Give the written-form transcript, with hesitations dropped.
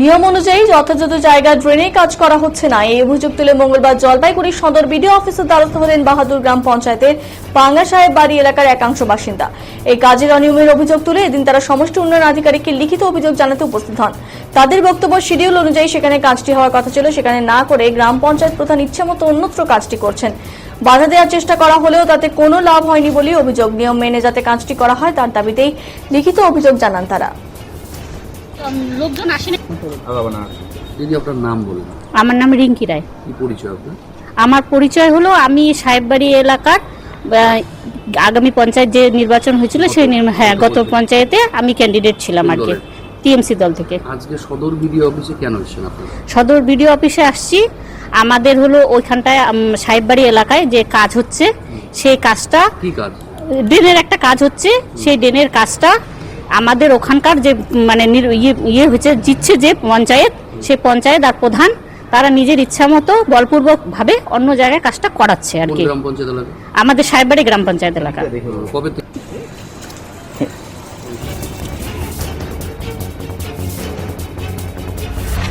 নিয়ম অনুযায়ী যথাযথ জায়গায় ড্রেনে কাজ করা হচ্ছে না, এই অভিযোগ তুলে মঙ্গলবার জলপাইগুড়ি সদর বিডিও অফিসের দ্বারস্থ হলেন বাহাদুর গ্রাম পঞ্চায়েতের পাঙ্গা সাহেব বাড়ি এলাকার একাংশ বাসিন্দা। এই কাজের অনিয়মের অভিযোগ তুলে এদিন তারা সমষ্টি উন্নয়ন আধিকারিককে লিখিত অভিযোগ জানাতে উপস্থিত হন। তাদের বক্তব্য, শিডিউল অনুযায়ী সেখানে কাজটি হওয়ার কথা ছিল, সেখানে না করে গ্রাম পঞ্চায়েত প্রধান ইচ্ছেমতো অন্যত্র কাজটি করছেন। বাধা দেওয়ার চেষ্টা করা হলেও তাতে কোনো লাভ হয়নি বলে অভিযোগ। নিয়ম মেনে যাতে কাজটি করা হয় তার দাবিতেই লিখিত অভিযোগ জানান তারা। লোকজন আসেনি। দিদি, আপনার নাম বলুন। আমার নাম রিঙ্কি রায়। কি পরিচয় আপনার? আমার পরিচয় হলো, আমি সাহেববাড়ি এলাকার আগামী পঞ্চায়েত যে নির্বাচন হয়েছিল সেই গত পঞ্চায়েতে আমি ক্যান্ডিডেট ছিলাম আর কি, টিএমসি দল থেকে। আজকে সদর বিডিও অফিসে কেন এসেছেন আপনারা? সদর বিডিও অফিসে আসছি, আমাদের হলো ওইখানটায় সাহেববাড়ি এলাকায় যে কাজ হচ্ছে সেই কাজটা, কি কাজ? ড্রেনের একটা কাজ হচ্ছে, সেই ড্রেনের কাজটা আমাদের ওখানকার যে মানে ইয়ে হয়েছে জিতছে যে পঞ্চায়েত, সেই পঞ্চায়েত আর প্রধান তারা নিজের ইচ্ছা মতো বলপূর্বক ভাবে অন্য জায়গায় কাজটা করাচ্ছে আর কি। গ্রাম পঞ্চায়েত এলাকা? আমাদের সাহেববাড়ি গ্রাম পঞ্চায়েত এলাকা। কবে